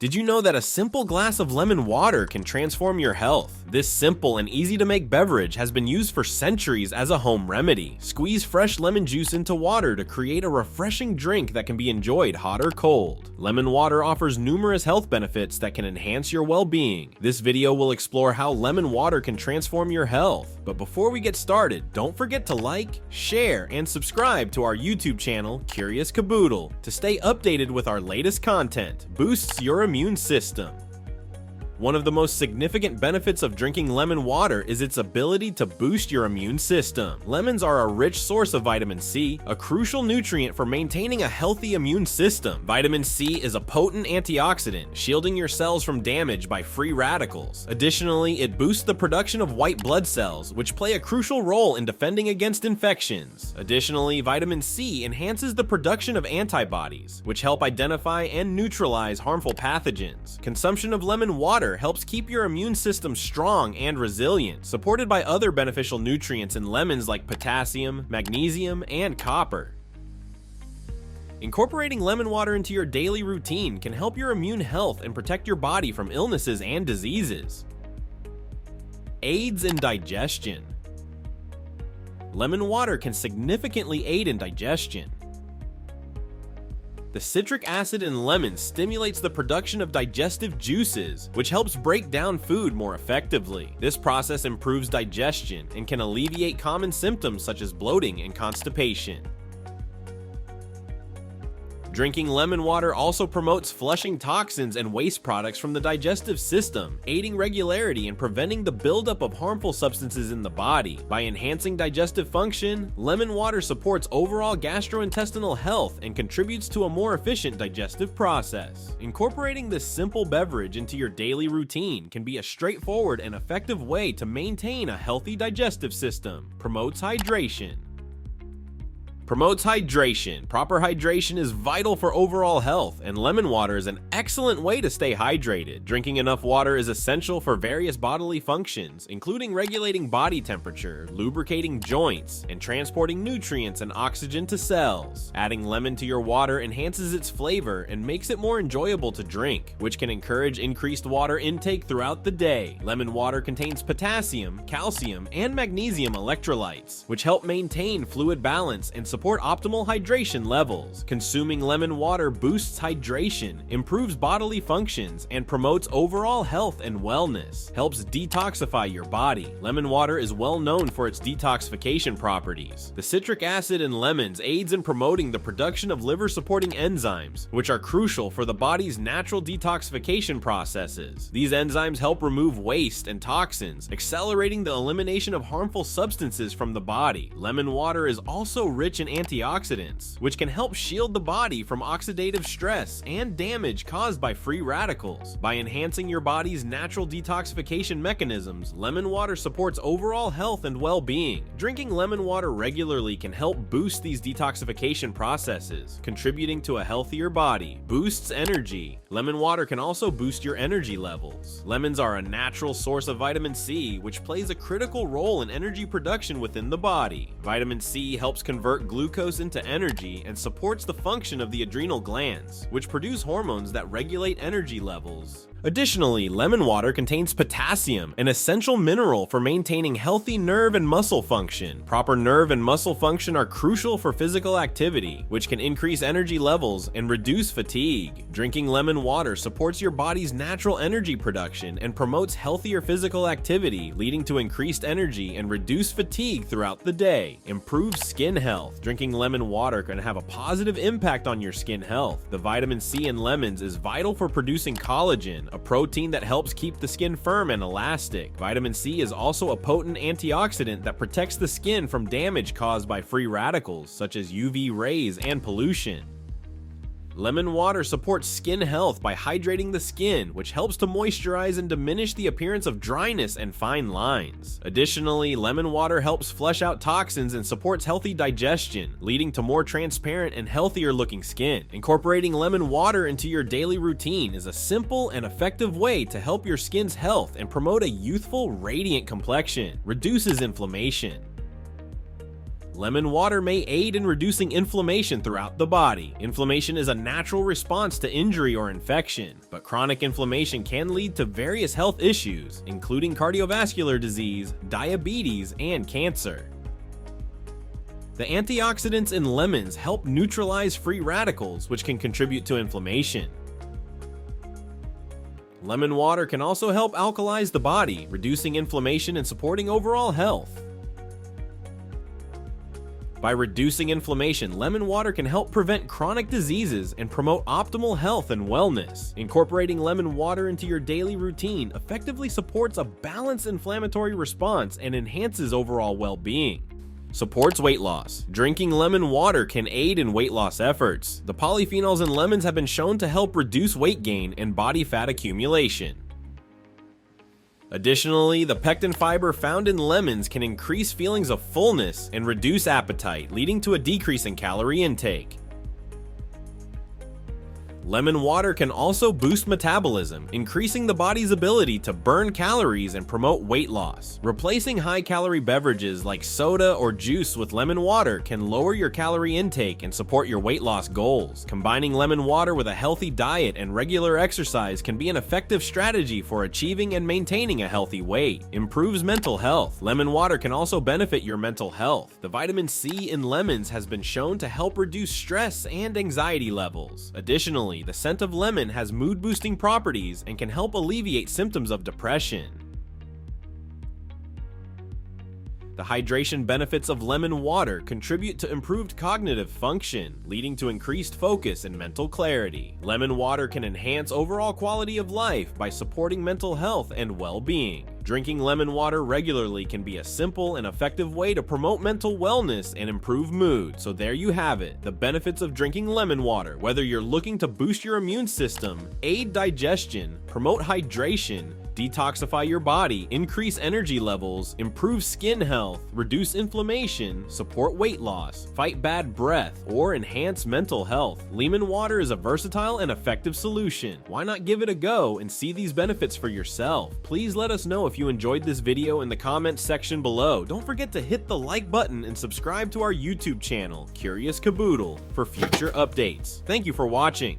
Did you know that a simple glass of lemon water can transform your health? This simple and easy to make beverage has been used for centuries as a home remedy. Squeeze fresh lemon juice into water to create a refreshing drink that can be enjoyed hot or cold. Lemon water offers numerous health benefits that can enhance your well-being. This video will explore how lemon water can transform your health. But before we get started, don't forget to like, share, and subscribe to our YouTube channel, Curious Caboodle, to stay updated with our latest content. Boosts your immune system. One of the most significant benefits of drinking lemon water is its ability to boost your immune system. Lemons are a rich source of vitamin C, a crucial nutrient for maintaining a healthy immune system. Vitamin C is a potent antioxidant, shielding your cells from damage by free radicals. Additionally, it boosts the production of white blood cells, which play a crucial role in defending against infections. Additionally, vitamin C enhances the production of antibodies, which help identify and neutralize harmful pathogens. Consumption of lemon water helps keep your immune system strong and resilient, supported by other beneficial nutrients in lemons like potassium, magnesium, and copper. Incorporating lemon water into your daily routine can help your immune health and protect your body from illnesses and diseases. Aids in digestion. Lemon water can significantly aid in digestion. The citric acid in lemons stimulates the production of digestive juices, which helps break down food more effectively. This process improves digestion and can alleviate common symptoms such as bloating and constipation. Drinking lemon water also promotes flushing toxins and waste products from the digestive system, aiding regularity and preventing the buildup of harmful substances in the body. By enhancing digestive function, lemon water supports overall gastrointestinal health and contributes to a more efficient digestive process. Incorporating this simple beverage into your daily routine can be a straightforward and effective way to maintain a healthy digestive system. Promotes hydration. Proper hydration is vital for overall health, and lemon water is an excellent way to stay hydrated. Drinking enough water is essential for various bodily functions, including regulating body temperature, lubricating joints, and transporting nutrients and oxygen to cells. Adding lemon to your water enhances its flavor and makes it more enjoyable to drink, which can encourage increased water intake throughout the day. Lemon water contains potassium, calcium, and magnesium electrolytes, which help maintain fluid balance and support optimal hydration levels. Consuming lemon water boosts hydration, improves bodily functions, and promotes overall health and wellness. Helps detoxify your body. Lemon water is well known for its detoxification properties. The citric acid in lemons aids in promoting the production of liver-supporting enzymes, which are crucial for the body's natural detoxification processes. These enzymes help remove waste and toxins, accelerating the elimination of harmful substances from the body. Lemon water is also rich in antioxidants, which can help shield the body from oxidative stress and damage caused by free radicals. By enhancing your body's natural detoxification mechanisms, lemon water supports overall health and well-being. Drinking lemon water regularly can help boost these detoxification processes, contributing to a healthier body. Boosts energy. Lemon water can also boost your energy levels. Lemons are a natural source of vitamin C, which plays a critical role in energy production within the body. Vitamin C helps convert glucose into energy and supports the function of the adrenal glands, which produce hormones that regulate energy levels. Additionally, lemon water contains potassium, an essential mineral for maintaining healthy nerve and muscle function. Proper nerve and muscle function are crucial for physical activity, which can increase energy levels and reduce fatigue. Drinking lemon water supports your body's natural energy production and promotes healthier physical activity, leading to increased energy and reduced fatigue throughout the day. Improves skin health. Drinking lemon water can have a positive impact on your skin health. The vitamin C in lemons is vital for producing collagen, a protein that helps keep the skin firm and elastic. Vitamin C is also a potent antioxidant that protects the skin from damage caused by free radicals, such as UV rays and pollution. Lemon water supports skin health by hydrating the skin, which helps to moisturize and diminish the appearance of dryness and fine lines. Additionally, lemon water helps flush out toxins and supports healthy digestion, leading to more transparent and healthier looking skin. Incorporating lemon water into your daily routine is a simple and effective way to help your skin's health and promote a youthful, radiant complexion. Reduces inflammation. Lemon water may aid in reducing inflammation throughout the body. Inflammation is a natural response to injury or infection, but chronic inflammation can lead to various health issues, including cardiovascular disease, diabetes, and cancer. The antioxidants in lemons help neutralize free radicals, which can contribute to inflammation. Lemon water can also help alkalize the body, reducing inflammation and supporting overall health. By reducing inflammation, lemon water can help prevent chronic diseases and promote optimal health and wellness. Incorporating lemon water into your daily routine effectively supports a balanced inflammatory response and enhances overall well-being. Supports weight loss. Drinking lemon water can aid in weight loss efforts. The polyphenols in lemons have been shown to help reduce weight gain and body fat accumulation. Additionally, the pectin fiber found in lemons can increase feelings of fullness and reduce appetite, leading to a decrease in calorie intake. Lemon water can also boost metabolism, increasing the body's ability to burn calories and promote weight loss. Replacing high-calorie beverages like soda or juice with lemon water can lower your calorie intake and support your weight loss goals. Combining lemon water with a healthy diet and regular exercise can be an effective strategy for achieving and maintaining a healthy weight. Improves mental health. Lemon water can also benefit your mental health. The vitamin C in lemons has been shown to help reduce stress and anxiety levels. Additionally, the scent of lemon has mood-boosting properties and can help alleviate symptoms of depression. The hydration benefits of lemon water contribute to improved cognitive function, leading to increased focus and mental clarity. Lemon water can enhance overall quality of life by supporting mental health and well-being. Drinking lemon water regularly can be a simple and effective way to promote mental wellness and improve mood. So there you have it, the benefits of drinking lemon water. Whether you're looking to boost your immune system, aid digestion, promote hydration, detoxify your body, increase energy levels, improve skin health, reduce inflammation, support weight loss, fight bad breath, or enhance mental health, lemon water is a versatile and effective solution. Why not give it a go and see these benefits for yourself? Please let us know if you enjoyed this video in the comments section below. Don't forget to hit the like button and subscribe to our YouTube channel, Curious Caboodle, for future updates. Thank you for watching.